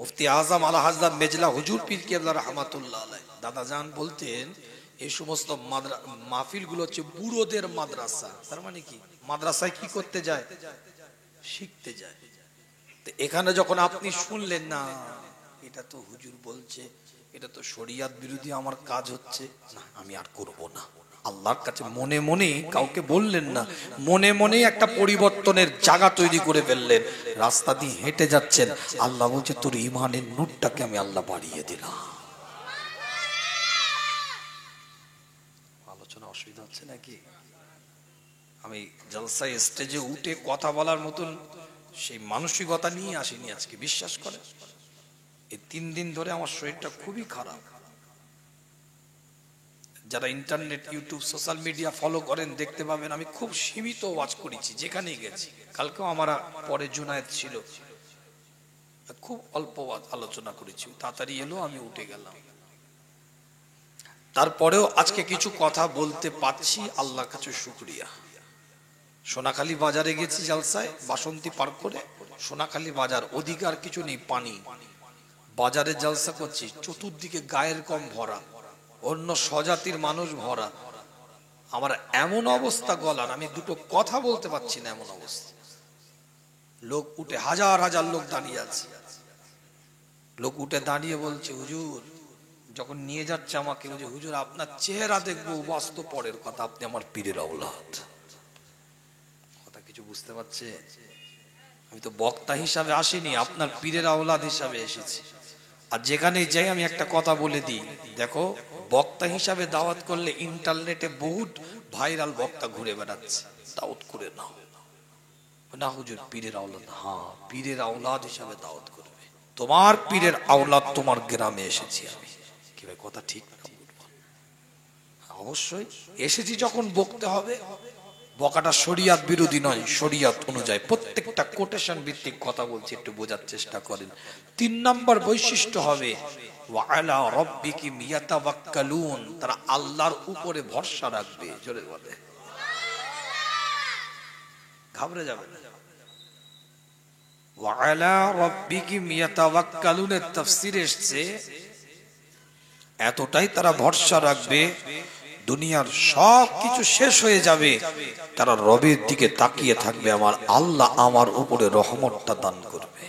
মুফতি আজম আলা হযরত মেজলা হুজুর পীর কেবলা রাহমাতুল্লাহ আলাইহি দাদা জান বলতেন এই সমস্ত মাহফিলগুলো হচ্ছে বুড়োদের মাদ্রাসা। তার মানে কি, মাদ্রাসায় কি করতে যায়? শিখতে যায়। তো এখানে যখন আপনি শুনলেন না এটা তো হুজুর বলছে, এটা তো শরিয়ত বিরোধী, আমার কাজ হচ্ছে না, আমি আর করব না, আল্লাহর কাছে মনে মনে কাউকে বললেন না, মনে মনে একটা পরিবর্তনের জায়গা তৈরি করে ফেললেন। রাস্তা দিয়ে হেঁটে যাচ্ছেন, আল্লাহ বলছে তোর ইমানের নূরটাকে আমি আল্লাহ বাড়িয়ে দিলাম। আলোচনা অসুবিধা হচ্ছে নাকি? আমি জলসায় স্টেজে উঠে কথা বলার মতন সেই মানসিকতা নিয়ে আসিনি আজকে, বিশ্বাস করে। এই 3 দিন ধরে আমার শরীরটা খুবই খারাপ। যারা internet, YouTube, social media follow করেন দেখতে পাবেন আমি খুব সীমিত ওয়াজ করেছি যেখানেই গেছি। কালকেও আমার পরে জুনায়েদ ছিল, খুব অল্প আলোচনা করেছি, তাড়াতাড়ি এলো আমি উঠে গেলাম। তারপরেও আজকে কিছু কথা বলতে পারছি, আল্লাহর কাছে শুকরিয়া। সোনাখালী বাজারে গেছি জলসায়, বাসন্তী পার করে সোনাখালী বাজার, অধিকার কিছু নেই, পানি বাজারে জলসা করছি, চতুর্দিকে গায়ের কম ভরা, অন্য স্বজাতির মানুষ ভরা। আমার এমন অবস্থা গলার, আমি দুটো কথা বলতে পারছি না, এমন অবস্থা। লোক উঠে, হাজার হাজার লোক দাঁড়িয়ে আছে, লোক উঠে দাঁড়িয়ে বলছে হুজুর, যখন নিয়ে যাচ্ছে আমাকে, বলছে হুজুর আপনার চেহারা দেখবো, বাস্তব পরের কথা, আপনি আমার পীরের আওলাদ। কথা কিছু বুঝতে পারছে? আমি তো বক্তা হিসাবে আসিনি, আপনার পীরের আওলাদ হিসাবে এসেছি। আর যেখানে যাই আমি একটা কথা বলে দিই, দেখো বক্তা হিসাবে দাওয়াত করলে ইন্টারনেটে বহুত ভাইরাল বক্তা ঘুরে বেড়াচ্ছে, দাওয়াত করে নাও না হুজুর পীরের আওলাদ, হ্যাঁ পীরের আওলাদ হিসাবে দাওয়াত করবে, তোমার পীরের আওলাদ তোমার গ্রামে এসেছি আমি। কি ভাই কথা ঠিক না? অবশ্যই এসেছি যখন বকতে হবে, বকাটা শরিয়ত বিরোধী নয়, শরিয়ত অনুযায়ী প্রত্যেকটা কোটেশন ভিত্তিক কথা বলছি, একটু বোঝার চেষ্টা করেন। 3 নম্বর বৈশিষ্ট্য হবে ওয়া আলা রাব্বিকিম ইয়াতাওয়াক্কালুন, তারা আল্লাহর উপরে ভরসা রাখবে। জোরে বলে, ঘাবড়ে যাবে না। ওয়া আলা রাব্বিকিম ইয়াতাওয়াক্কালুন এর তাফসীর এসেছে এতটাই তারা ভরসা রাখবে, দুনিয়ার সব কিছু শেষ হয়ে যাবে, তারা রবের দিকে তাকিয়ে থাকবে, আমার আল্লাহ আমার উপরে রহমতটা দান করবে।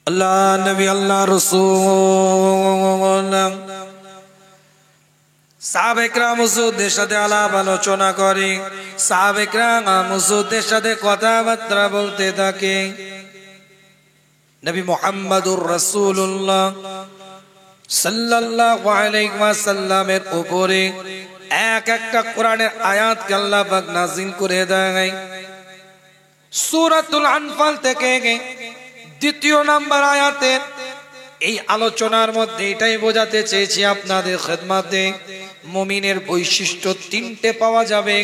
আল্লাহ নবী, আল্লাহ রাসূল, সাহাবায়ে কেরাম হুজুরদের সাথে আলাপ আলোচনা করে, সাহাবায়ে কেরাম হুজুরদের সাথে কথাবার্তা বলতে থাকে। নবী মুহাম্মদুর রাসূলুল্লাহ সাল্লাল্লাহু আলাইহি ওয়াসাল্লামের উপরে এক একটা কোরআনের আয়াতকে আল্লাহ পাক নাযিল করে দেয়। সূরাতুল আনফাল থেকে 2 নম্বর আয়াতে এই আলোচনার মধ্যে এটাই বোঝাতে চেয়েছি আপনাদের খেদমতে, মুমিনের বৈশিষ্ট্য 3টে পাওয়া যাবে।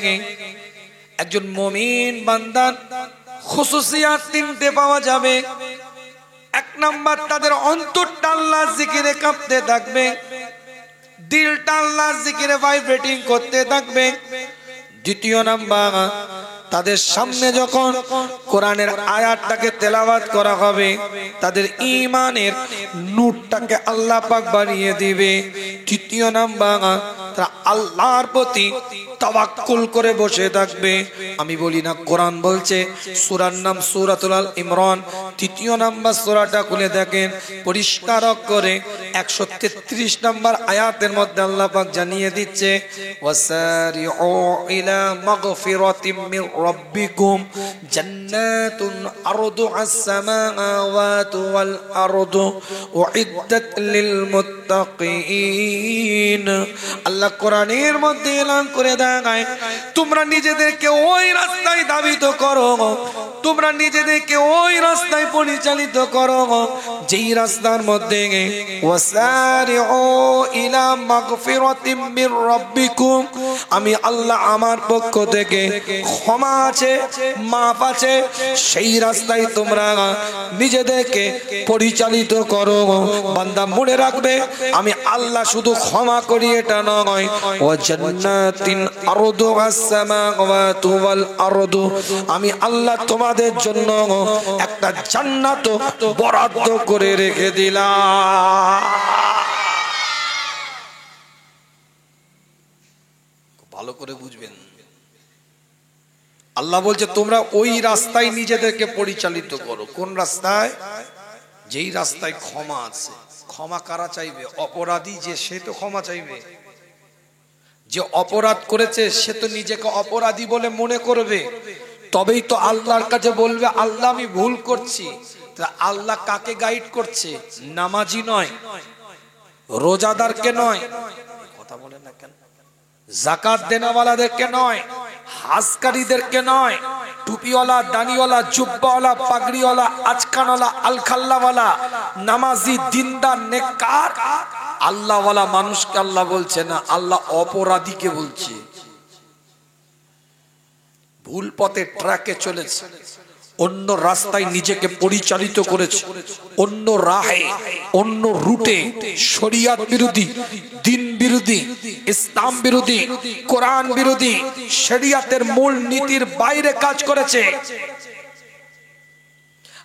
একজন মুমিন বান্দার খুসুসিয়াত 3টে পাওয়া যাবে। 1 নম্বর, তাদের অন্তরটা আল্লাহর জিকিরে কাঁপতে থাকবে, দিলটা আল্লাহর জিকিরে ভাইব্রেটিং করতে থাকবে। 2 নম্বর, তাদের সামনে যখন কোরআনের আয়াতটাকে তেলাওয়াত করা হবে, তাদের ঈমানের নূরটাকে আল্লাহ পাক বাড়িয়ে দিবে। 3 নম্বর, তারা আল্লাহর প্রতি তাওয়াক্কুল করে বসে থাকবে। আমি বলি না, কোরআন বলছে, সূরার নাম সূরাতুল আল ইমরান, 3 নম্বর সূরাটা খুলে দেখেন, পরিষ্কার করে 133 নম্বর আয়াতের মধ্যে আল্লাহ পাক জানিয়ে দিচ্ছে, ওয়াসারিউ ইলা মাগফিরাতিম মির রাব্বিকুম জান্নাতুন আরদুহাস সামাওয়াতু ওয়াল আরদু উইদ্দাত লিল মুত্তাকিন। আল্লাহ কোরআনের মধ্যে এলান করে দেয়, তোমরা নিজেদেরকে ওই রাস্তায় ধাবিত করো, তোমরা নিজেদেরকে ওই রাস্তায় পরিচালিত করো যেই রাস্তার মধ্যে ওয়াসারিউ ইলা মাগফিরাতিম মির রাব্বিকুম, আমি আল্লাহ আমার পক্ষ থেকে ক্ষমা আছে, মাফ আছে, সেই রাস্তায় তোমরা নিজেদেরকে পরিচালিত করো। বান্দা মনে রাখবে, আমি আল্লাহ শুধু ক্ষমা করি এটা নয়, ওয়া জান্নাতিন আরদুহাস সামাওয়াতু ওয়াল আরদু, আমি আল্লাহ তোমাদের জন্য একটা জান্নাত বরাদ্দ করে রেখে দিলাম। ভালো করে বুঝবেন, আল্লাহ বলছে তোমরা ওই রাস্তায় নিজেদেরকে পরিচালিত করো। কোন রাস্তায়? যেই রাস্তায় ক্ষমা আছে। ক্ষমা কারা চাইবে? অপরাধী যে, সে তো ক্ষমা চাইবে। যে অপরাধ করেছে সে তো নিজেকে অপরাধী বলে মনে করবে, তবেই তো আল্লাহর কাছে বলবে আল্লাহ আমি ভুল করছি। আল্লাহ কাকে গাইড করছে? নামাজি নয়, রোজাদারকে নয়, কথা বলে না কেন, যাকাত দেনাওয়ালাদেরকে নয়, হাজকারীদেরকে নয়, টুপিওয়ালা, দানিওয়ালা, জুব্বাওয়ালা, পাগড়িওয়ালা, আজকানওয়ালা, আলখাল্লাওয়ালা, নামাজি, দিনদার, নেককার, আল্লাহওয়ালা মানুষকে আল্লাহ বলছে না, আল্লাহ অপরাধীকে বলছে। ভুল পথে ট্র্যাকে চলেছে, অন্য রাস্তায় নিজেকে পরিচালিত করেছে, অন্য রাহে, অন্য রুটে, শরিয়াত বিরোধী, দিন বিরোধী, ইসলাম বিরোধী, কোরআন বিরোধী, শরিয়াতের মূল নীতির বাইরে কাজ করেছে।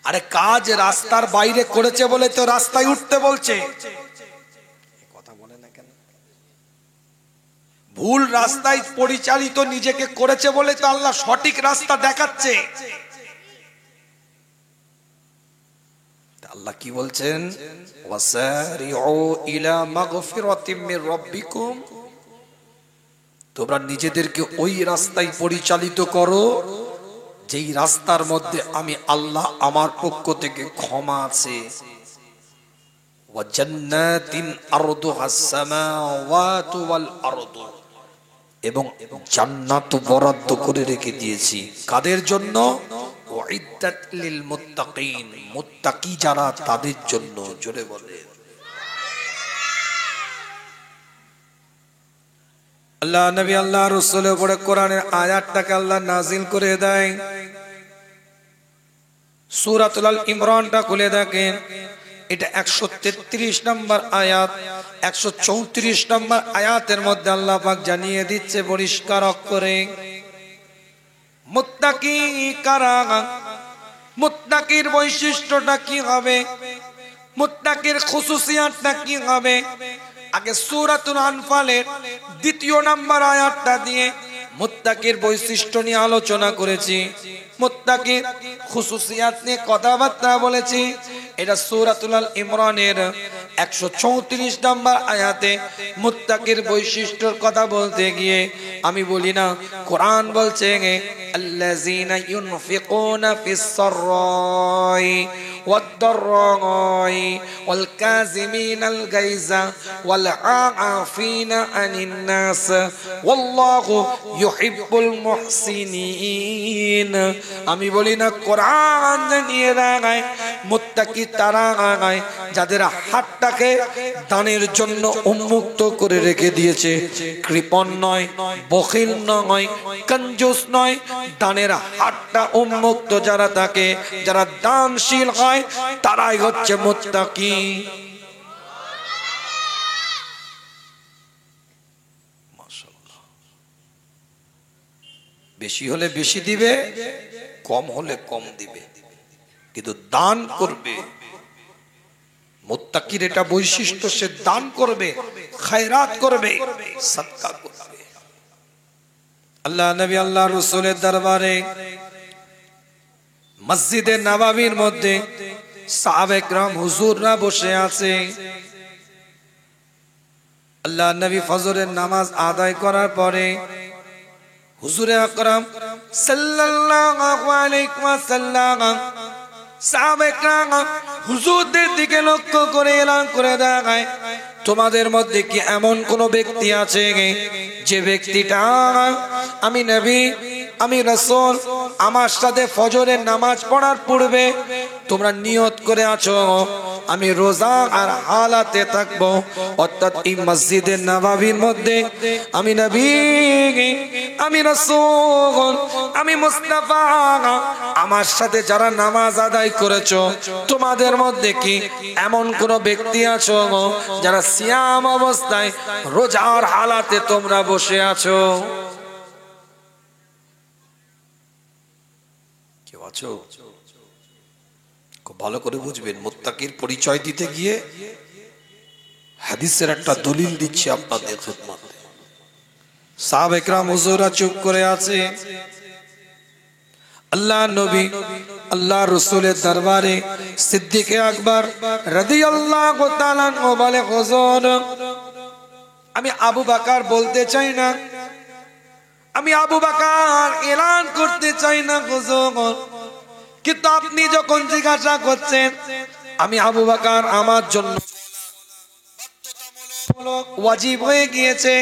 আরে কাজ রাস্তার বাইরে করেছে বলে তো রাস্তায় উঠতে বলছে। কথা বলে না কেন? ভুল রাস্তায় পরিচালিত নিজেকে করেছে বলে তো আল্লাহ সঠিক রাস্তা দেখাচ্ছে। আল্লাহ কি বলছেন? ওয়াসারিউ ইলা মাগফিরাতিম মির রাব্বিকুম, তোমরা নিজেদেরকে ওই রাস্তায় পরিচালিত করো যেই রাস্তার মধ্যে আমি আল্লাহ আমার পক্ষ থেকে ক্ষমা আছে। ওয়া জান্নাতিন আরদুহাস সামাওয়াতু ওয়াল আরদু, এবং জান্নাত বরাদ্দ করে রেখে দিয়েছি কাদের জন্য? উইদ্দাত লিল মুত্তাকিন, মুত্তাকি যারা তাদের জন্য। জোরে বলে আল্লাহ নবী আল্লাহ রাসূলের উপরে কোরআনের আয়াতটাকে আল্লাহ নাজিল করে দেয়। সূরাতুল আল ইমরানটা খুলে দেখেন, এটা 133 নম্বর আয়াত। 134 নম্বর আয়াতের মধ্যে আল্লাহ পাক জানিয়ে দিচ্ছে পরিষ্কার অক্ষরে, মুত্তাকি কারা, মুত্তাকির বৈশিষ্ট্যটা কি হবে, মুত্তাকির খুসুসিয়াতটা কি হবে। আগে সূরাতুল আনফালের 2 নম্বর আয়াতটা দিয়ে মুত্তাকির বৈশিষ্ট্য নিয়ে আলোচনা করেছি, মুত্তাকির খুসুসিয়াত নিয়ে কথাবার্তা বলেছি। এটা সূরাতুল আল ইমরানের 134 নম্বর আয়াতে মুত্তাকির বৈশিষ্ট্যর কথা বলতে গিয়ে আমি বলি না, কোরআন বলছে আল্লাযীনা ইউনফিকুনা ফিস সাররাই ওয়াদ দাররাই ওয়াল কাযিমিনাল গায়যা ওয়াল আফিনা আনিন নাস ওয়াল্লাহু ইউহিব্বুল মুহসিনিন। আমি বলি না, কোরআন জানিয়ে দেয় মুত্তাকি তারা যাদের হাতটাকে দানের জন্য উন্মুক্ত করে রেখে দিয়েছে, কৃপণ নয়, বখিল নয়, কঞ্জুস নয়, দানের হাতটা উন্মুক্ত যারা থাকে, যারা দানশীল হয়, তারাই হচ্ছে মুত্তাকি। মাশাআল্লাহ। বেশি হলে বেশি দিবে, কম হলে কম দিবে, কিন্তু দান করবে। মুত্তাকির এটা বৈশিষ্ট্য, সে দান করবে, খায়রাত করবে, সাদকা করবে। আল্লাহ নবী আল্লাহ রাসূলের দরবারে মসজিদে নববীর মধ্যে সাহাবে کرام হুজুররা বসে আছে। আল্লাহ নবী ফজরের নামাজ আদায় করার পরে হুজুরে আকরাম সাল্লাল্লাহু আলাইহি ওয়াসাল্লাম সাহাবে کرام হুজুরদের দিকে লক্ষ্য করে এলান করে দেয়, তোমাদের মধ্যে কি এমন কোন ব্যক্তি আছে যে ব্যক্তিটা আমি নবী আমি রাসূল আমার সাথে ফজরের নামাজ পড়ার পূর্বে তোমরা নিয়ত করে আছো আমি রোজা আর হালাতে থাকবো, অর্থাৎ এই মসজিদে নববীর মধ্যে আমি নবী, আমি রাসূল, আমি মুস্তাফা, আমার সাথে যারা নামাজ আদায় করেছো তোমাদের মধ্যে কি এমন কোন ব্যক্তি আছো যারা সিয়াম অবস্থায় রোজার হালাতে তোমরা বসে আছো? কেউ আছো? খুব ভালো করে বুঝবেন, মুত্তাকির পরিচয় দিতে গিয়ে হাদিসের একটা দলিল দিচ্ছি আপনাদের খিদমতে। সাহাবা ইকরাম হুজুরা চুপ করে আছে। আল্লাহ নবী আল্লাহ রাসূলের দরবারে সিদ্দিকে আকবর রাদিয়াল্লাহু তাআলা বলে, হুজুর আমি আবু বকর বলতে চাই না, আমি আবু বকর এলান করতে চাই না হুজুর, কিন্তু আপনি যখন জিজ্ঞাসা করছেন আমি আবু বকর আমার জন্য ওয়াজিব হয়ে গিয়েছে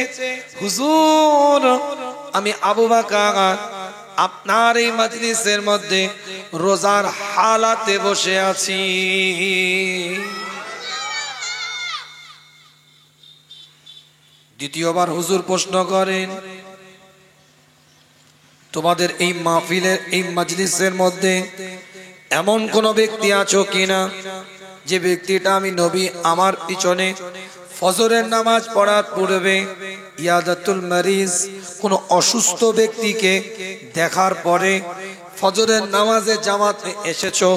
হুজুর, আমি আবু বকর আপনার এই মজলিসের মধ্যে রোজার হালাতে বসে আছি। দ্বিতীয়বার হুজুর প্রশ্ন করেন, তোমাদের এই মাহফিলের এই মজলিসের মধ্যে এমন কোন ব্যক্তি আছো কিনা যে ব্যক্তিটা আমি নবী আমার পিছনে ফজরের নামাজ পড়ার পূর্বে ইয়াদাতুল মারিজ কোন অসুস্থ ব্যক্তিকে দেখার পরে ফজরের নামাজে জামাতে এসেছো,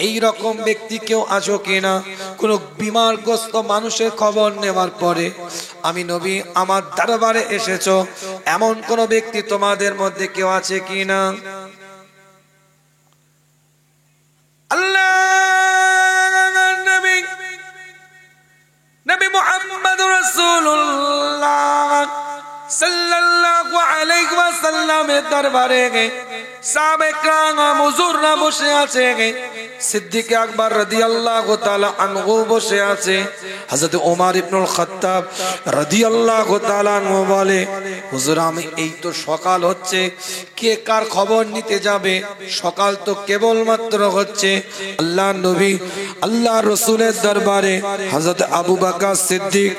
এই রকম ব্যক্তি কেউ আছো কিনা? কোন বিমারগ্রস্ত মানুষের খবর নেওয়ার পরে আমি নবী আমার দরবারে এসেছো, এমন কোন ব্যক্তি তোমাদের মধ্যে কেউ আছে কিনা? আল্লাহ নবী মুহাম্মদুর রাসূলুল্লাহ সাল্লাল্লাহু আলাইহি ওয়াসাল্লামের দরবারে সাহাবায়ে কেরাম হুজুররা বসে আছে, সিদ্দিক আকবর রাদিয়াল্লাহু তাআলা আনহু বসে আছে, হযরত ওমর ইবনুল খাত্তাব রাদিয়াল্লাহু তাআলা আনহু বলে, হুজুর আমি এই তো সকাল হচ্ছে, কে কার খবর নিতে যাবে? সকাল তো কেবল মাত্র হচ্ছে। আল্লাহ নবী আল্লাহ রাসূলের দরবারে হযরত আবু বকর সিদ্দিক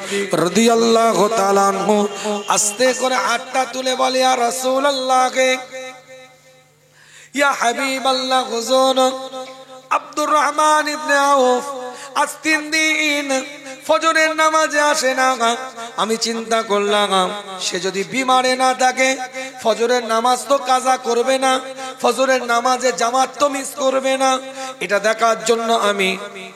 রাদিয়াল্লাহু তাআলা আনহু আস্তে করে হাতটা তুলে বলে, ইয়া রাসূলুল্লাহ, ইয়া হাবিবাল্লাহ, হুজুর আব্দুর রহমান ইবনে আউফ আজ 3 দিন ফজরের নামাজে আসে না। আমি চিন্তা করলাম সে যদি বিমারে না থাকে ফজরের নামাজ তো কাজা করবে না, ফজরের নামাজে জামাত তো মিস করবে না। এটা দেখার জন্য আমি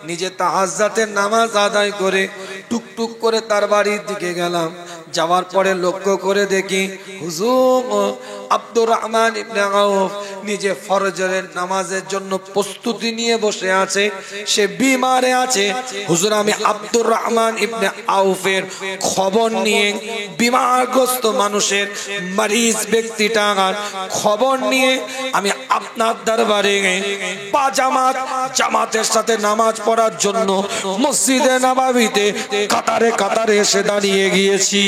নিজে তাহাজ্জুদের নামাজ আদায় করে টুকটুক করে তার বাড়ির দিকে গেলাম। যাওয়ার পরে লক্ষ্য করে দেখি হুজুর আব্দুর রহমান ইবনে আউফ নিজে ফজরের নামাজের জন্য প্রস্তুতি নিয়ে বসে আছে, সে বিমারে আছে। হুজুর আমি আব্দুর রহমান ইবনে আউফের খবর নিয়ে, বিমারগ্রস্ত মানুষের মরিজ ব্যক্তিটার খবর নিয়ে আমি আপনার দরবারে বা জামাতের সাথে নামাজ পড়ার জন্য মসজিদে নববীতে কাতারে কাতারে এসে দাঁড়িয়ে গিয়েছি।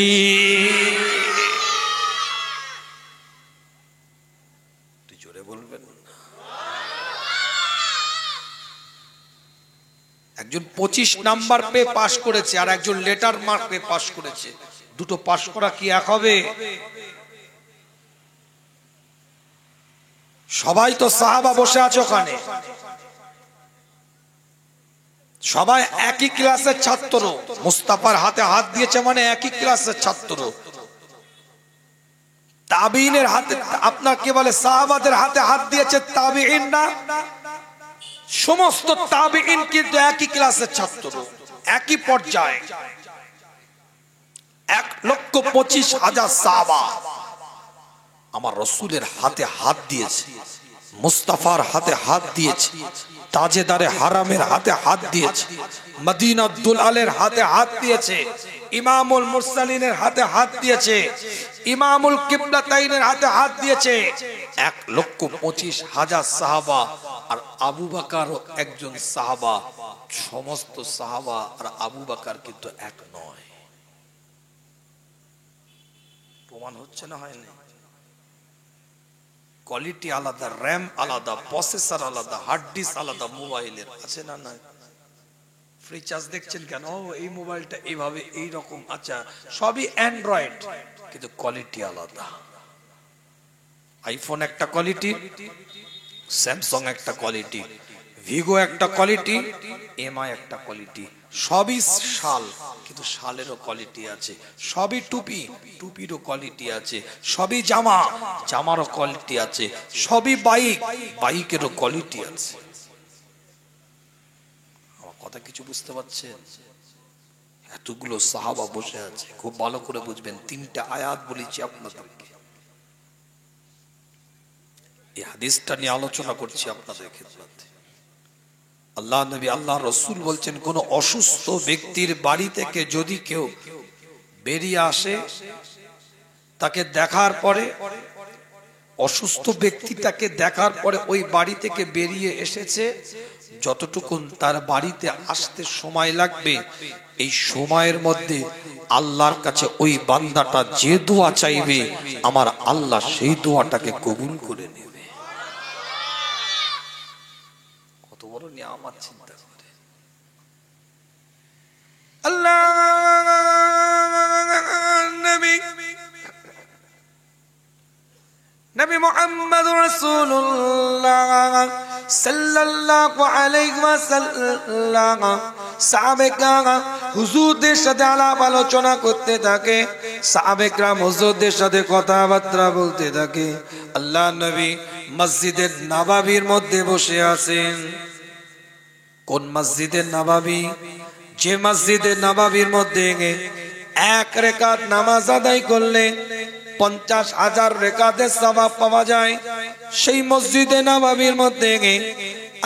জোরে বলবেন। একজন 25 নাম্বার পেয়ে পাশ করেছে আর একজন লেটার মার্ক পেয়ে পাশ করেছে, দুটো পাশ করা কি এক হবে? সবাই তো সাহাবা বসে আছে ওখানে, সবাই একই ক্লাসের ছাত্র, মুস্তাফার হাতে হাত দিয়েছে মানে একই ক্লাসের ছাত্র। তাবিঈনের হাতে, আপনার কে বলে সাহাবাদের হাতে হাত দিয়েছে তাবিঈন না, সমস্ত তাবিঈন কিন্তু একই ক্লাসের ছাত্র, একই পর্যায়ে। 1,25,000 সাহাবা আমার রাসূলের হাতে হাত দিয়েছে, মুস্তাফার হাতে হাত দিয়েছে, তাজেদারে হারামের হাতে হাত দিয়েছে, মদিনা দুলালের হাতে হাত দিয়েছে, ইমামুল মুরসালিনের হাতে হাত দিয়েছে, ইমামুল কিবলাতাইনের হাতে হাত দিয়েছে। 1,25,000 সাহাবা আর আবু বকর একজন সাহাবা। সমস্ত সাহাবা আর আবু বকর কিন্তু এক নয়। প্রমাণ হচ্ছে না? হয়নি? কোয়ালিটি আলাদা, র্যাম আলাদা, প্রসেসর আলাদা, হার্ড ডিস্ক আলাদা মোবাইলের, আছে না? না, ফ্রি চার্জ দেখছেন কেন? এই মোবাইলটা এইভাবে এইরকম, আচ্ছা সবই অ্যান্ড্রয়েড, কিন্তু কোয়ালিটি আলাদা। আইফোন একটা কোয়ালিটি, স্যামসাং একটা কোয়ালিটি, ভিগো একটা কোয়ালিটি, এমআই একটা কোয়ালিটি। সবই শাল, কিন্তু শালেরও কোয়ালিটি আছে। সবই টুপি, টুপিরও কোয়ালিটি আছে। সবই জামা, জামারও কোয়ালিটি আছে। সবই বাইক, বাইকেরও কোয়ালিটি আছে। আমার কথা কিছু বুঝতে পারছেন? এতগুলো সাহাবা বসে আছে, খুব ভালো করে বুঝবেন। তিনটা আয়াত বলেছি আপনাদেরকে, এই হাদিসটা নিয়ে আলোচনা করছি আপনাদের খেদমতে। আল্লাহ নবী, আল্লাহ রসুল বলছেন, কোন অসুস্থ ব্যক্তির বাড়ি থেকে যদি কেউ বেরিয়ে আসে, তাকে দেখার পরে, অসুস্থ ব্যক্তিটাকে দেখার পরে ওই বাড়ি থেকে বেরিয়ে এসেছে, যতটুকুন তার বাড়িতে আসতে সময় লাগবে, এই সময়ের মধ্যে আল্লাহর কাছে ওই বান্দাটা যে দোয়া চাইবে, আমার আল্লাহ সেই দোয়াটাকে কবুল করে নেবে। কত বড় নিয়ামত চিন্তা করে আল্লাহ নবী। নবী মুহাম্মদ রাসূলুল্লাহ সাল্লাল্লাহু আলাইহি ওয়াসাল্লাম সাহাবেরা হুজুরদের সাথে আলাপ আলোচনা করতে থাকে, সাহাবেরা হুজুরদের সাথে কথাবার্তা বলতে থাকে। আল্লাহ নবী মসজিদের নববীর মধ্যে বসে আছেন। কোন মসজিদের নববী? যে মসজিদের নববীর মধ্যে এক রাকাত নামাজ আদায় করলে 50,000 রাকাতের সওয়াব পাওয়া যায়, সেই মসজিদে নববীর মধ্যে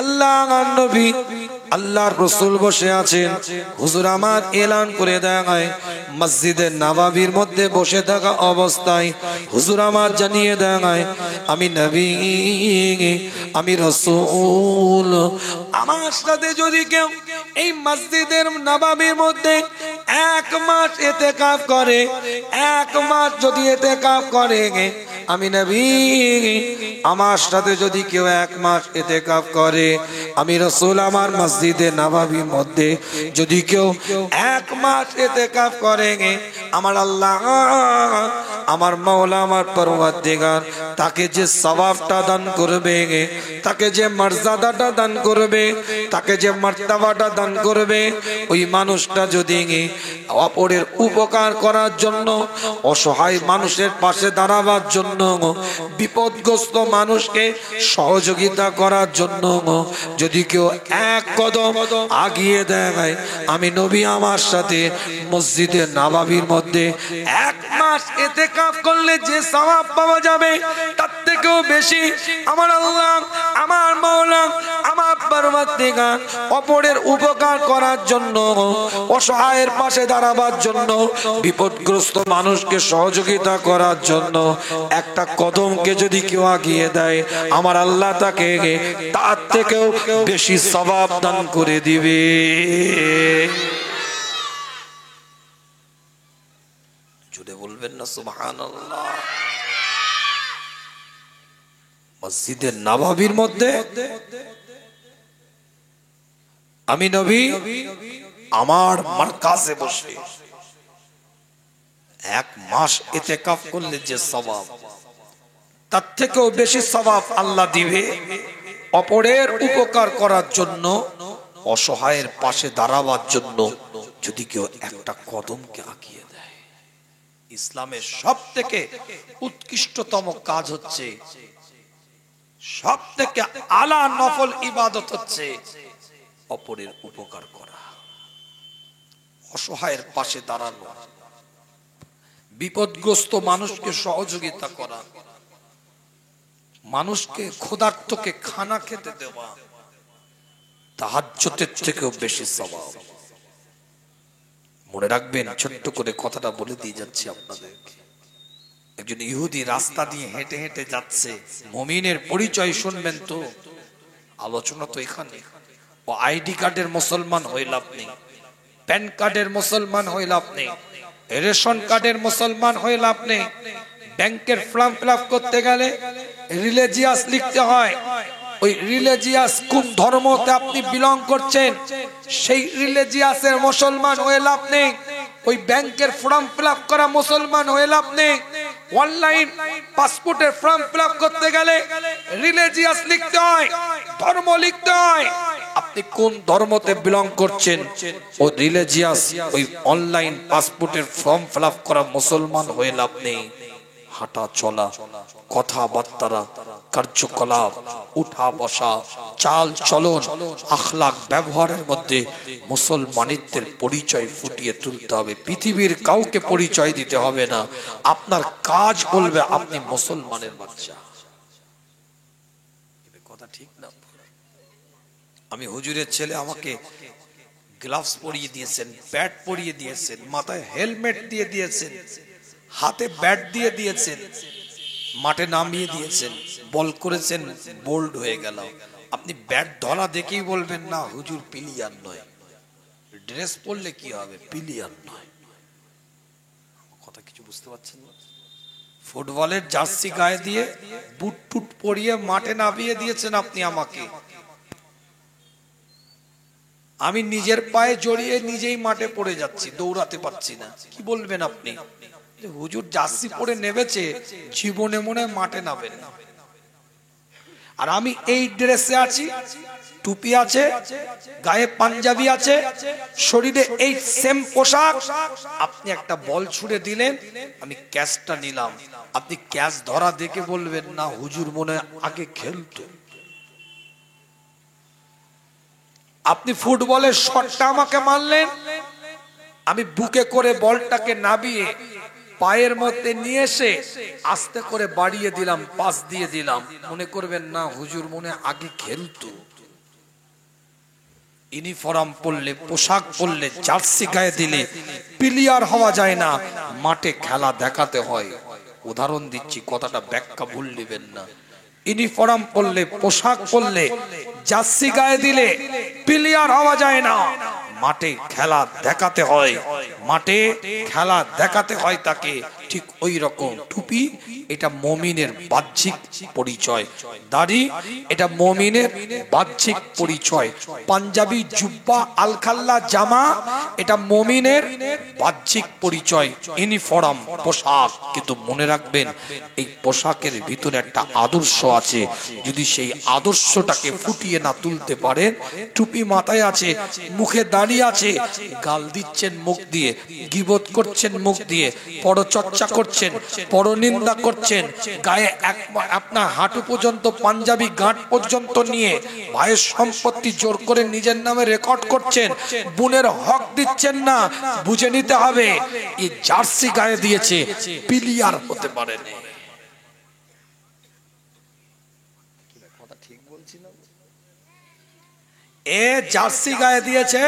আল্লাহর নবী, আল্লাহর রাসূল বসে আছেন। হুজুর আমার এলান করে দেয়, মসজিদে নববীর মধ্যে বসে থাকা অবস্থায় হুজুর আমার জানিয়ে দেয়, আমি নবী, আমি রাসূল, আমার সাথে যদি কেউ এই মসজিদের নববীর মধ্যে 1 মাস ইতিকাফ করে, 1 মাস যদি ইতিকাফ করে, আমি নবী, আমার সাথে যদি কেউ 1 মাস ইতিকাফ করে, আমি রাসূল আমার মসজিদে নববীর মধ্যে যদি কেউ 1 মাস ইতিকাফ করে, আমার আল্লাহ, আমার মাওলা, আমার পরওয়ারদিগার তাকে যে সওয়াবটা দান করবে, তাকে যে মর্যাদাটা দান করবে, তাকে যে মর্তবাটা দান করবে, ওই মানুষটা যদি অপরের উপকার করার জন্য, অসহায় মানুষের পাশে দাঁড়াবার জন্য, বিপদগ্রস্ত মানুষকে সহযোগিতা করার জন্য যদি কেউ 1 কদম আগিয়ে দেয়, আমি নবী আমার সাথে মসজিদে নববীর মধ্যে 1 মাস ইতিকাফ করলে যে সওয়াব পাওয়া যাবে, তার থেকেও বেশি আমার আল্লাহ, আমার মাওলা, আমার পরওয়ারদিগার অপরের উপকার করার জন্য, অসহায়ের পাশে দাঁড়াবার জন্য, বিপদগ্রস্ত মানুষকে সহযোগিতা করার জন্য 1টা কদমকে যদি কেউ আগিয়ে দেয়, আমার আল্লাহ তাকে তার থেকেও বেশি সওয়াব দান করে দিবে। জুড়ে বলবেন না সুবহানাল্লাহ। মসজিদের নববীর মধ্যে আমি নবী আমার মারকাজে বসে 1 মাস ইতিকাফ করলে যে সওয়াব, তার থেকেও বেশি সওয়াব আল্লাহ দিবে অপরের উপকার করার জন্য, অসহায়ের পাশে দাঁড়াবার জন্য যদি কেউ 1টা কদমকে আগিয়ে দেয়। ইসলামের সবথেকে উৎকৃষ্টতম কাজ হচ্ছে, সবথেকে আলা নফল ইবাদত হচ্ছে অপরের উপকার করা, অসহায়ের পাশে দাঁড়ানো, বিপদগ্রস্ত মানুষকে সহযোগিতা করা, মানুষকে ক্ষুধার্তকে খানা খেতে দেওয়া, তাহাজ্জুদের থেকেও বেশি সওয়াব। মনে রাখবেন, ছোট্ট করে কথাটা বলে দিয়ে যাচ্ছি আপনাদেরকে। একজন ইহুদি রাস্তা দিয়ে হেঁটে হেঁটে যাচ্ছে, মুমিনের পরিচয় শুনবেন তো, আলোচনা তো এখানে। ও আইডি কার্ডের মুসলমান হয়ে লাভ নেই, প্যান কার্ডের মুসলমান হয়ে লাভ নেই, রেশন কার্ডের মুসলমান হয়ে লাভ নেই, ব্যাংকের ফর্ম ফিল আপ করতে গেলে রিলিজিয়াস লিখতে হয়। ওই রিলিজিয়াস কোন ধর্মতে আপনি বিলং করছেন সেই রিলিজিয়াসের মুসলমান হয়ে লাভ নেই। ওই ব্যাংকের ফর্ম ফিল আপ করা মুসলমান হয়ে লাভ নেই। অনলাইন পাসপোর্টের ফর্ম ফিল আপ করতে গেলে রিলিজিয়াস লিখতে হয়, ধর্ম লিখতে হয়। আপনি কোন ধর্মতে বিলং করছেন ও রিলিজিয়াস ওই অনলাইন পাসপোর্টের ফর্ম ফিল আপ করা মুসলমান হয়ে লাভ নেই। হাঁটা চলা, কথাবার্তা, কার্যকলাপ, উঠা বসা, চাল চলন, আখলাক, ব্যবহারের মধ্যে মুসলমানিত্বের পরিচয় ফুটিয়ে তুলতে হবে। পৃথিবীর কাউকে পরিচয় দিতে হবে না, আপনার কাজ বলবে আপনি মুসলমানের বাচ্চা। কথা ঠিক না? আমি হুজুরের ছেলে, আমাকে গ্লাভস পরিয়ে দিয়েছেন, ব্যাট পরিয়ে দিয়েছেন, মাথায় হেলমেট দিয়ে দিয়েছেন, হাতে ব্যাট দিয়ে দিয়েছেন, মাঠে নামিয়ে দিয়েছেন, বল করেছেন, বোল্ড হয়ে গেল। আপনি ব্যাট ধরা দেখেই বলবেন না হুজুর প্লেয়ার নয়। ড্রেস পরলে কি হবে? প্লেয়ার নয়। কথা কিছু বুঝতে পারছেন না? ফুটবলের জার্সি গায়ে দিয়ে বুট টুট পরিয়ে মাঠে নামিয়ে দিয়েছেন আপনি আমাকে। আমি নিজের পায়ে জড়িয়ে নিজেই মাঠে পড়ে যাচ্ছি, দৌড়াতে পারছি না। কি বলবেন আপনি? হুজুর জার্সি পরে নেমেছে, জীবনে মনে মাঠে নামেন না। আর আমি এই ড্রেসে আছি, টুপি আছে, গায়ে পাঞ্জাবি আছে, শরীরে এই সেম পোশাক। আপনি একটা বল ছুড়ে দিলেন, আমি ক্যাচটা নিলাম। আপনি ক্যাচ ধরা দেখে বলবেন না হুজুর মনে আগে খেলতো। আপনি ফুটবলের শটটা আমাকে মারলেন, আমি বুকে করে বলটাকে নাবিয়ে পায়ের মধ্যে নিয়ে এসে আস্তে করে বাড়িয়ে দিলাম, পাস দিয়ে দিলাম। মনে করবেন না হুজুর মনে আগে খেলতো। ইউনিফর্ম পরলে, পোশাক পরলে, জার্সি গায়ে দিলে প্লেয়ার হওয়া যায় না, মাঠে খেলা দেখাতে হয়। উদাহরণ দিচ্ছি, কথাটা ব্যাখ্যা ভুল নেবেন না। ইউনিফর্ম পরলে, পোশাক পরলে, জার্সি গায়ে দিলে প্লেয়ার হওয়া যায় না, মাঠে খেলা দেখাতে হয়। মাঠে খেলা দেখাতে হয় তাকে। ঠিক ওই রকম টুপি, এটা মুমিনের বাহ্যিক পরিচয়। দাড়ি, এটা মুমিনের বাহ্যিক পরিচয়। পাঞ্জাবি, জুব্বা, আলখাল্লা, জামা, এটা মুমিনের বাহ্যিক পরিচয়। ইউনিফর্ম পোশাক, কিন্তু মনে রাখবেন এই পোশাকের ভিতরে একটা আদর্শ আছে। যদি সেই আদর্শটাকে ফুটিয়ে না তুলতে পারেন, টুপি মাথায় আছে, মুখে দাঁড়িয়ে আছে, গাল দিচ্ছেন মুখ দিয়ে, গীবত করছেন মুখ দিয়ে, পরচর্চা করছেন, পরনিন্দা করছেন, গায়ে আপনার হাঁটু পর্যন্ত পাঞ্জাবি গাঁট পর্যন্ত নিয়ে ভাইয়ের সম্পত্তি জোর করে নিজের নামে রেকর্ড করছেন, বোনের হক দিচ্ছেন না, বুঝে নিতে হবে এই জার্সি গায়ে দিয়েছে, প্লেয়ার হতে পারেনি। এ জার্সি গায়ে দিয়েছে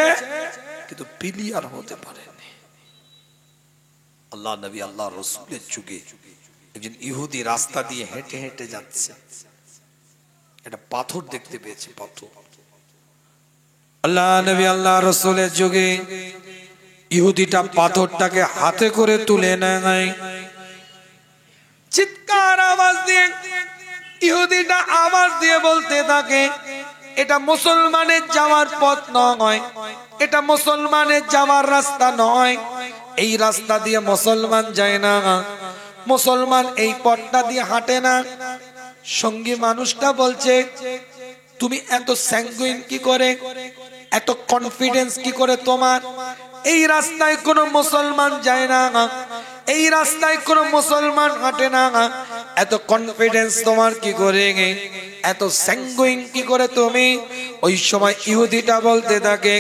কিন্তু প্লেয়ার হতে পারেনি। আল্লাহ নবী, আল্লাহ রাসূলের যুগে একজন ইহুদি রাস্তা দিয়ে হেঁটে হেঁটে যাচ্ছে, একটা পাথর দেখতে পেয়েছে, পাথর। আল্লাহ নবী, আল্লাহ রাসূলের যুগে ইহুদিটা পাথরটাকে হাতে করে তুলে নেয়, চিৎকার আওয়াজ দিয়ে ইহুদিটা আওয়াজ দিয়ে বলতে থাকে, এটা মুসলমানের যাওয়ার পথ নয়, এটা মুসলমানের যাওয়ার রাস্তা নয়, এই রাস্তা দিয়ে মুসলমান যায় না, মুসলমান এই পথটা দিয়ে হাঁটে না। সঙ্গী মানুষটা বলছে, তুমি এত স্যাঙ্গুইন কি করে, এত কনফিডেন্স কি করে তোমার? এই রাস্তায় কোনো মুসলমান যায় না, এই রাস্তায় কোনো মুসলমান হাঁটে না, এত কনফিডেন্স তোমার কি করে, এত স্যাঙ্গুইন কি করে তুমি? ওই সময় ইহুদিটা বলতে থাকে,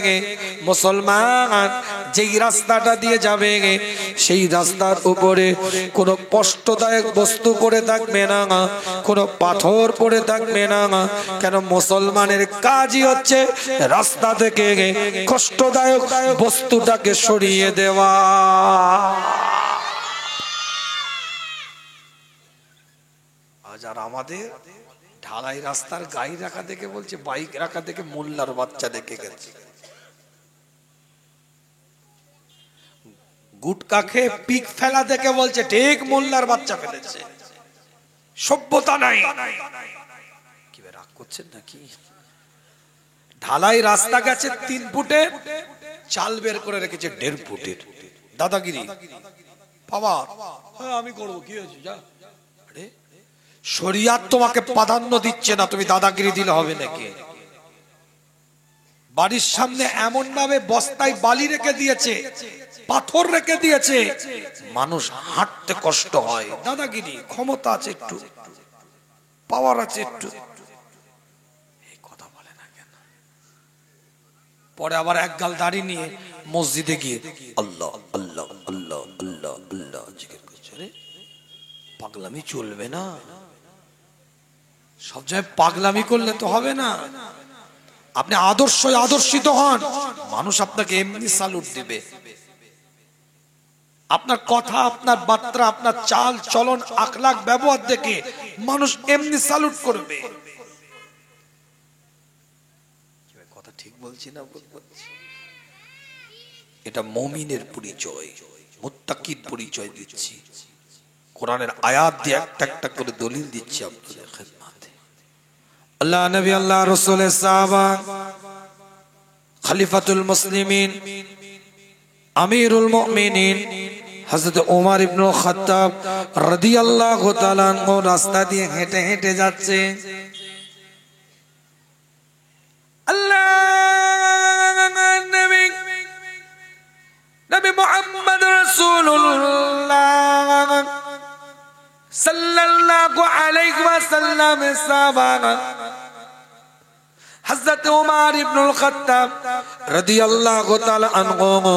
মুসলমান যেই রাস্তাটা দিয়ে যাবে সেই রাস্তার উপরে কোনো কষ্টদায়ক বস্তু পড়ে থাকবে না, কোনো পাথর পড়ে থাকবে না। কেন? মুসলমানের কাজই হচ্ছে রাস্তা থেকে কষ্টদায়ক বস্তুটাকে সরিয়ে দেওয়া। আজ আর আমাদের ঢালাই রাস্তার গাড়ি রাখা দেখে বলছে, বাইক রাখা দেখে মোল্লার বাচ্চা দেখে গেছে। গুটকা খেয়ে পিক ফেলা দেখে বলছে ঠিক মোল্লার বাচ্চা ফেলেছে, সভ্যতা নাই। কি রাগ করছেন নাকি? ঢালাই রাস্তা গেছে 3 ফুটের, চাল বের করে রেখেছে 1.5 ফুটের। দাদাগিরি বাবা, আমি করবো, কি হয়েছে যা। আরে শরিয়াত তোমাকে প্রাধান্য দিচ্ছে না, তুমি দাদাগিরি দিলে হবে নাকি? বাড়ির সামনে এমন ভাবে বস্তায় বালি রেখে দিয়েছে, পাথর রেখে দিয়েছে, মানুষ হাঁটতে কষ্ট হয়। দাদাগিরি, ক্ষমতা আছে একটু, পাওয়ার আছে একটু, এই কথা বলে না কেন? পরে আবার এক গাল দাড়ি নিয়ে মসজিদে গিয়ে আল্লাহ আল্লাহ আল্লাহ আল্লাহ আল্লাহ জিকির করছে। রে পাগলামি চলবে না, সব জায়গায় পাগলামি করলে তো হবে না। আপনি আদর্শিত হন, মানুষ আপনাকে এমনি স্যালুট দিবে। আপনার কথা, আপনার বার্তা, আপনার চাল চলন, আখলাক, ব্যবহার দেখে মানুষ এমনি স্যালুট করবে। কথা ঠিক বলছি না? এটা মুমিনের পরিচয়, মুত্তাকির পরিচয় দিচ্ছি। কোরআনের আয়াত দিয়ে একটা একটা করে দলিল দিচ্ছি আপনাদের খেদমতে। আল্লাহ নবী, আল্লাহ রাসূলের সাহাবা, খলিফাতুল মুসলিমিন, আমিরুল মুমিনিন হযরত ওমর ইবনে খাত্তাব রাদিয়াল্লাহু তাআলা আনহু রাস্তা দিয়ে হেঁটে হেঁটে যাচ্ছে। নবী মুহাম্মদ রাসূলুল্লাহ সাল্লাল্লাহু আলাইহি ওয়াসাল্লাম সাহাবা হযরত ওমর ইবনে খাত্তাব রাদিয়াল্লাহু তাআলা আনহু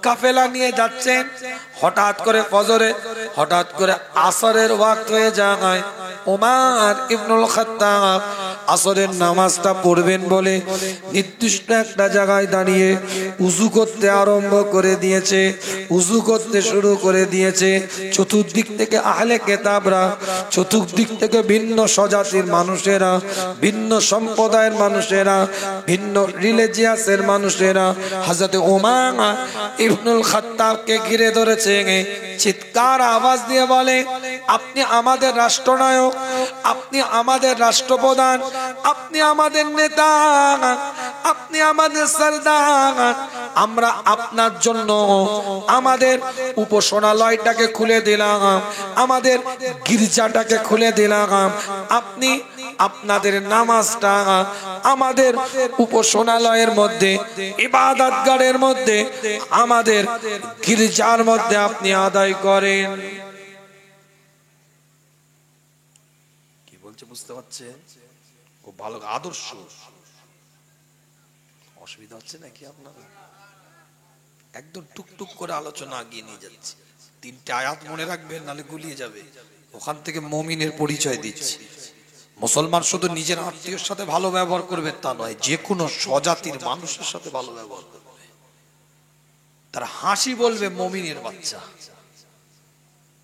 কাফেলা নিয়ে যাচ্ছেন। হঠাৎ করে ফজরে, হঠাৎ করে আসরের ওয়াক্ত হয়ে যায়। ওমর ইবনে খাত্তাব আসরের নামাজটা পড়বেন বলে নির্দিষ্ট একটা জায়গায় দাঁড়িয়ে উযু করতে আরম্ভ করে দিয়েছে, উযু করতে শুরু করে দিয়েছে। চতুর্দিক থেকে আহলে কিতাবরা, চতুর্দিক থেকে ভিন্ন স্বজাতির মানুষেরা, ভিন্ন সম্প্রদায়ের মানুষেরা, ভিন্ন রিলিজিয়াসের মানুষেরা হযরত ওমর ইবনে খাত্তাবকে ঘিরে ধরেছে। চিৎকার আওয়াজ দিয়ে বলে, আপনি আমাদের রাষ্ট্রনায়ক, আপনি আমাদের রাষ্ট্রপ্রধান, আপনি আমাদের নেতা, আপনি আমাদের সরদার। আমরা আপনার জন্য আমাদের উপাসনালয়টাকে খুলে দিলাম, আমাদের গির্জাটাকে খুলে দিলাম। আপনি আপনাদের নামাজটা আমাদের উপাসনালয়ের মধ্যে, ইবাদতগাহের মধ্যে, আমাদের গির্জার মধ্যে আপনি আদায় করেন। কি বলছে বুঝতে পারছেন? খুব ভালো আদর্শ। অসুবিধা হচ্ছে নাকি আপনার? একদম টুকটুক করে আলোচনা আগিয়ে নিয়ে যাচ্ছে। 3টে আয়াত মনে রাখবেন, নাহলে গুলিয়ে যাবে। ওখান থেকে মুমিনের পরিচয় দিচ্ছে। মুসলমান শুধু নিজের আত্মীয়ের সাথে ভালো ব্যবহার করবে তা নয়, যে কোনো স্বজাতির মানুষের সাথে ভালো ব্যবহার করবে। তার হাসি বলবে মুমিনের বাচ্চা,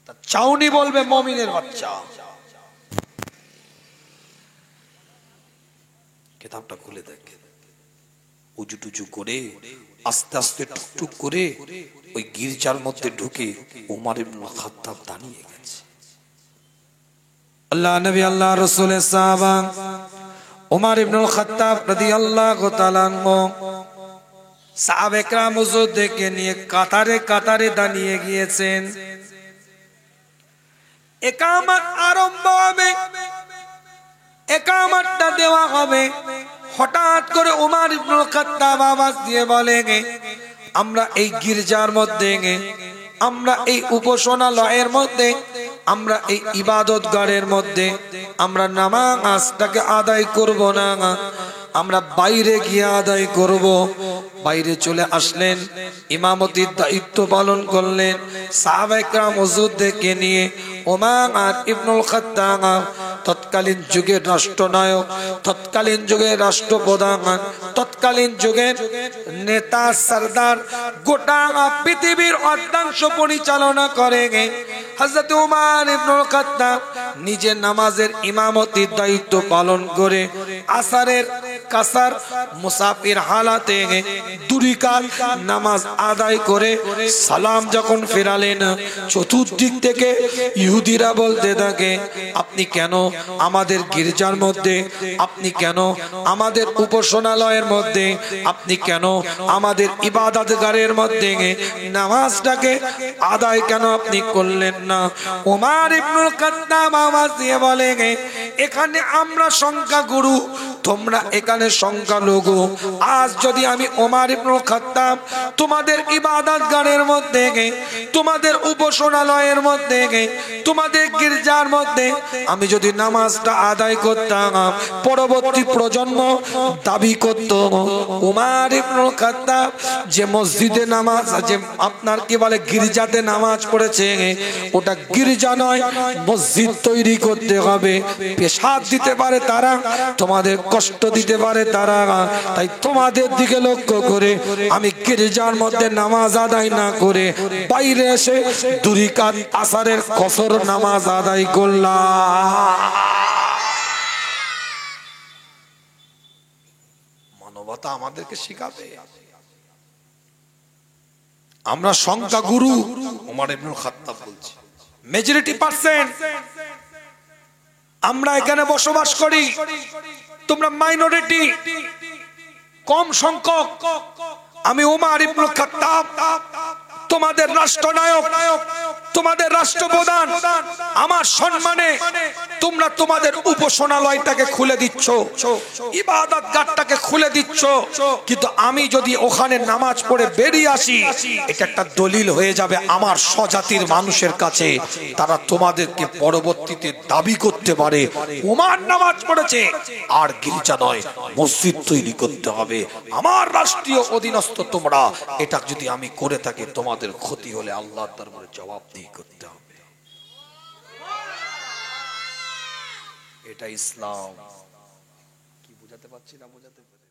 তার চাউনি বলবে মুমিনের বাচ্চা। কিতাবটা খুলে দেখেন, উজু টুজু করে আস্তে আস্তে টুকটুক করে ওই গির্জার মধ্যে ঢুকে ওমর ইবনে খাত্তাব দাঁড়িয়ে গেছে। আল্লাহ নবী, আল্লাহ রাসূলের সাহাবা ওমর ইবনে খাত্তাব রাদিয়াল্লাহু তাআলা আনহু সাহাবে কেরাম হুজুর দেখে নিয়ে কাতারে কাতারে দাঁড়িয়ে গিয়েছেন। ইকামত আরম্ভ হবে, ইকামতটা দেওয়া হবে। হঠাৎ করে ওমর ইবনে খাত্তাব আওয়াজ দিয়ে বলে, আমরা এই গির্জার মধ্যে, আমরা এই উপাসনালয়ের মধ্যে, আমরা এই ইবাদতগাহের মধ্যে আমরা নামাজটাকে আদায় করব না, আমরা বাইরে গিয়ে আদায় করব। বাইরে চলে আসলেন, ইমামতির দায়িত্ব পালন করলেন। সাহাবায়ে কেরাম হুজুর দেখে নিয়ে ওমর ইবনে খাত্তাব তৎকালীন যুগের রাষ্ট্রনায়ক, তৎকালীন যুগের রাষ্ট্রপ্রধান, তৎকালীন যুগের নেতা সরদার, গোটা পৃথিবীর অর্ধাংশ পরিচালনা করে হযরত ওমর ইবনে খাত্তাব নিজে নামাজের ইমামতির দায়িত্ব পালন করে আসরের কাসার মুসাফির হালাতে 2 রাকাত নামাজ আদায় করে সালাম যখন ফেরালেন, চতুর্দিক থেকে ইহুদিরা বলতে থাকে, আপনি কেন আমাদের গির্জার মধ্যে, আপনি কেন আমাদের উপাসনালয়ের মধ্যে, আপনি কেন আমাদের ইবাদতগাহের মধ্যে নামাজটাকে আদায় কেন আপনি করলেন না? ওমর ইবনুল খাত্তাব আওয়াজ দিয়ে বলে, এখানে আমরা সংখ্যাগুরু, তোমরা এখানে সংখ্যালঘু। আজ যদি আমি ওমর ইবনুল খাত্তাব তোমাদের ইবাদতগাহের মধ্যে, তোমাদের উপাসনালয়ের মধ্যে, তোমাদের গির্জার মধ্যে আমি যদি নামাজটা আদায় করতাম, পরবর্তী প্রজন্ম দাবি করত ওমর ইবনুল খাত্তাব যে মসজিদে নামাজ, যে আপনার কি বলে গির্জাতে নামাজ পড়েছে, ওটা গির্জা নয়, মসজিদ তৈরি করতে হবে। পেশাব দিতে পারে তারা, তোমাদের কষ্ট দিতে পারে তারা, তাই তোমাদের দিকে লক্ষ্য করে আমি গির্জার মধ্যে নামাজ আদায় না করে বাইরে এসে 2 রাকাত আসরের কসর নামাজ আদায় করলাম। মানবতা আমাদেরকে শিখাবে। আমরা সংখ্যাগুরু, ওমর ইবনুল খাত্তাব বলছি, মেজরিটি পার্সেন্ট আমরা এখানে বসবাস করি, তোমরা মাইনরিটি, কম সংখ্যক। আমি ওমর ইবনুল খাত্তাব তোমাদের রাষ্ট্রনায়ক, তোমাদের রাষ্ট্রপ্রধান, আমার সম্মানে তোমরা তোমাদের উপাসনালয়টাকে খুলে দিচ্ছ, ইবাদতগাহটাকে খুলে দিচ্ছ, কিন্তু আমি যদি ওখানে নামাজ পড়ে বেরিয়ে আসি, এটা একটা দলিল হয়ে যাবে আমার স্বজাতির মানুষের কাছে, তারা তোমাদেরকে পরবর্তীতে দাবি করতে পারে ওমর নামাজ পড়েছে, আর গির্জা নয় মসজিদ তৈরি করতে হবে, আমার রাষ্ট্রীয় অধীনস্থ তোমরা। এটা যদি আমি করে থাকি, তোমাদের ক্ষতি হলে আল্লাহর দরবারে জবাবদিহি করতে হবে। এটা ইসলাম। কি বুঝাতে পারছি না? বুঝাতে পারছি?